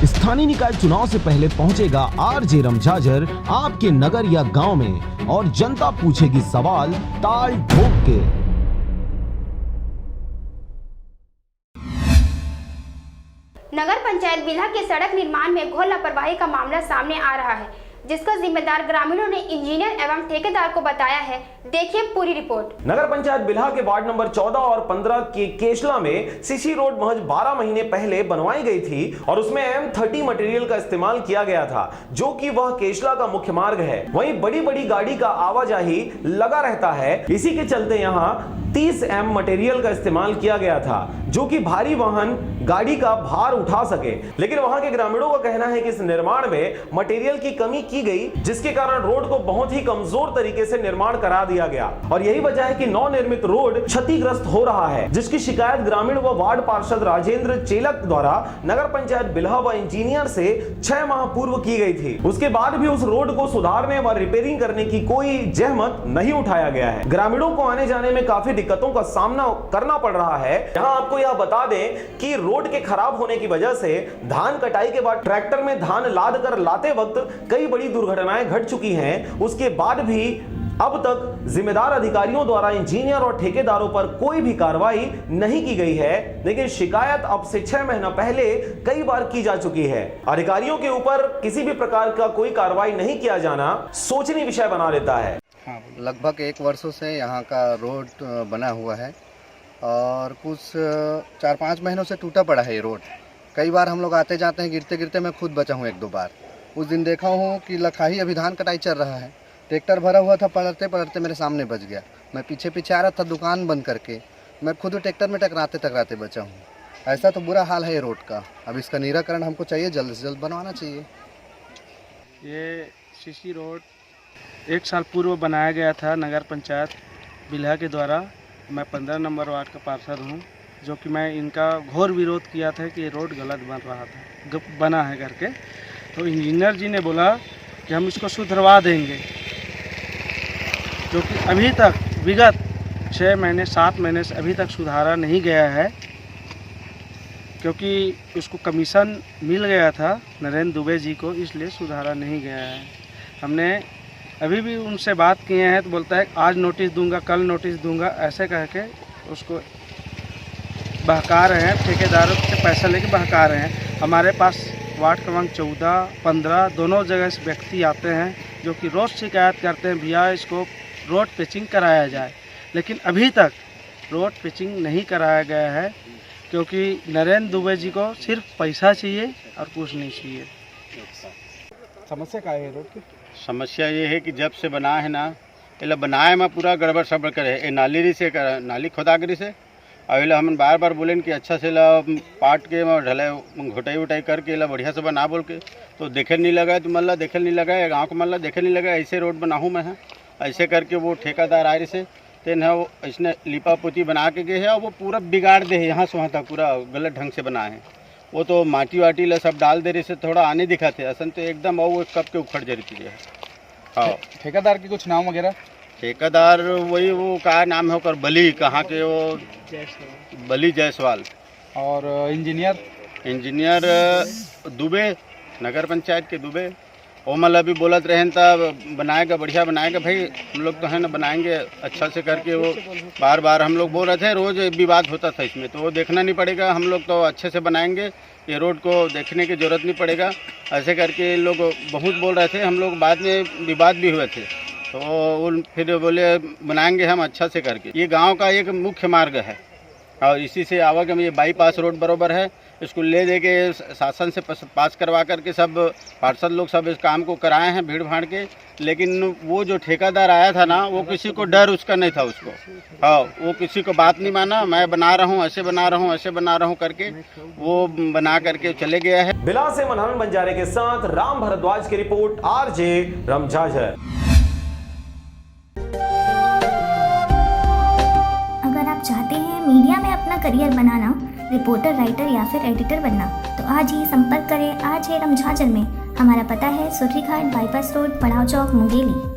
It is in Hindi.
स्थानीय निकाय चुनाव से पहले पहुंचेगा आरजे रमझाझर आपके नगर या गांव में और जनता पूछेगी सवाल ताल ठोक के। नगर पंचायत बिल्हा के सड़क निर्माण में घोर लापरवाही का मामला सामने आ रहा है, जिसका जिम्मेदार ग्रामीणों ने इंजीनियर एवं ठेकेदार को बताया है। देखिए पूरी रिपोर्ट। नगर पंचायत बिल्हा के वार्ड नंबर 14 और 15 के केशला में सीसी रोड महज 12 महीने पहले बनवाई गई थी और उसमें M30 मटेरियल का इस्तेमाल किया गया था, जो कि वह केशला का मुख्य मार्ग है। वहीं बड़ी बड़ी गाड़ी का आवाजाही लगा रहता है। इसी के चलते यहाँ 30 M मटेरियल का इस्तेमाल किया गया था, जो कि भारी वाहन गाड़ी का भार उठा सके। लेकिन वहां के ग्रामीणों का कहना है कि इस निर्माण में मटेरियल की कमी की गई, जिसके कारण रोड को बहुत ही कमजोर तरीके से निर्माण करा दिया गया और यही वजह है कि नवनिर्मित रोड क्षतिग्रस्त हो रहा है, जिसकी शिकायत ग्रामीण व वार्ड पार्षद राजेंद्र चेलक द्वारा नगर पंचायत बिल्हा व इंजीनियर से 6 माह पूर्व की गई थी। उसके बाद भी उस रोड को सुधारने व रिपेयरिंग करने की कोई जहमत नहीं उठाया गया है। ग्रामीणों को आने जाने में काफी दिक्कतों का सामना करना पड़ रहा है। यहाँ आपको यह बता दें कि रोड के खराब होने की वजह से धान कटाई के बाद ट्रैक्टर में धान लाद कर लाते वक्त कई बड़ी दुर्घटनाएं घट चुकी हैं। उसके बाद भी अब तक जिम्मेदार अधिकारियों द्वारा इंजीनियर और ठेकेदारों पर कोई भी कार्रवाई नहीं की गई है। लेकिन शिकायत अब से 6 महीना पहले कई बार की जा चुकी है। अधिकारियों के ऊपर किसी भी प्रकार का कोई कार्रवाई नहीं किया जाना सोचनीय विषय बना देता है। लगभग 1 वर्षों से यहाँ का रोड बना हुआ है और कुछ 4-5 महीनों से टूटा पड़ा है ये रोड। कई बार हम लोग आते जाते हैं, गिरते गिरते मैं खुद बचा हूँ 1-2 बार। उस दिन देखा हूँ कि लखाही अभी धान कटाई चल रहा है, ट्रैक्टर भरा हुआ था, पलटते पलटते मेरे सामने बच गया। मैं पीछे पीछे आ रहा था दुकान बंद करके, मैं खुद ट्रैक्टर में टकराते टकराते बचा हूँ। ऐसा तो बुरा हाल है ये रोड का। अब इसका निराकरण हमको चाहिए, जल्द से जल्द बनवाना चाहिए। ये सीसी रोड 1 साल पूर्व बनाया गया था नगर पंचायत बिल्हा के द्वारा। मैं 15 नंबर वार्ड का पार्षद हूँ, जो कि मैं इनका घोर विरोध किया था कि ये रोड गलत बन रहा था, बना है करके। तो इंजीनियर जी ने बोला कि हम इसको सुधरवा देंगे, जो कि अभी तक विगत 6 महीने 7 महीने से अभी तक सुधारा नहीं गया है, क्योंकि उसको कमीशन मिल गया था नरेंद्र दुबे जी को, इसलिए सुधारा नहीं गया है। हमने अभी भी उनसे बात किए हैं तो बोलता है आज नोटिस दूंगा, कल नोटिस दूंगा, ऐसे कह के उसको बहका रहे हैं। ठेकेदारों से पैसा लेके बहका रहे हैं। हमारे पास वार्ड क्रमांक 14, 15 दोनों जगह से व्यक्ति आते हैं, जो कि रोज़ शिकायत करते हैं भैया इसको रोड पिचिंग कराया जाए। लेकिन अभी तक रोड पिचिंग नहीं कराया गया है, क्योंकि नरेंद्र दुबे जी को सिर्फ पैसा चाहिए और कुछ नहीं चाहिए। समस्या क्या है रोड की? समस्या ये है कि जब से बना है ना, ये बनाए में पूरा गड़बड़ सड़बड़ करे। ये नाली खोदागरी से और हम बार बार बोलें कि अच्छा से पाट के ढलाई घोटाई उठाई करके बढ़िया से बना बोल के, तो देखे नहीं लगा, तो मल्ला देखे नहीं लगा, गाँव को मल्ला देखे नहीं लगा। ऐसे रोड बनाऊँ मैं है, ऐसे करके वो ठेकेदार आए से तेन है, वो इसने लिपा पोती बना के गए है और वो पूरा बिगाड़ दे है। यहाँ से वहाँ तक पूरा गलत ढंग से बना है। वो तो माटी वाटी ला सब डाल दे रही से थोड़ा आने दिखाते, असन तो एकदम और वो कब के उखड़ जा रही है। हाँ, ठेकेदार की कुछ नाम वगैरह? ठेकेदार वही वो का नाम है ओकर बली, कहाँ के वो बली जायसवाल। और इंजीनियर दुबे, नगर पंचायत के दुबे। वो मतलब अभी बोलत रहे तब बनाएगा, बढ़िया बनाएगा। भाई हम लोग तो है ना बनाएंगे अच्छा से करके। वो बार बार हम लोग बोल रहे थे, रोज़ विवाद होता था इसमें, तो वो देखना नहीं पड़ेगा। हम लोग तो अच्छे से बनाएंगे, ये रोड को देखने की ज़रूरत नहीं पड़ेगा, ऐसे करके लोग बहुत बोल रहे थे। हम लोग बाद में विवाद भी हुए थे, तो वो फिर बोले बनाएंगे हम अच्छा से करके। ये गाँव का एक मुख्य मार्ग है और इसी से आवागमन, ये बाईपास रोड बराबर है। इसको ले दे के शासन से पास करवा करके सब पार्षद लोग सब इस काम को कराए हैं भीड़ भाड़ के। लेकिन वो जो ठेकेदार आया था ना, वो किसी को डर उसका नहीं था उसको। हाँ, वो किसी को बात नहीं माना, मैं बना रहा हूँ, ऐसे बना रहा हूँ, ऐसे बना रहा हूँ करके वो बना करके चले गया है। बिल्हा से मनहरन बंजारे के साथ राम भारद्वाज की रिपोर्ट, आरजे रमझाझर। अगर आप चाहते हैं मीडिया में अपना करियर बनाना, रिपोर्टर, राइटर या फिर एडिटर बनना, तो आज ही संपर्क करें आरजे रमझाझर में। हमारा पता है सुर्रीघाट बाईपास रोड, पड़ाव चौक, मुंगेली।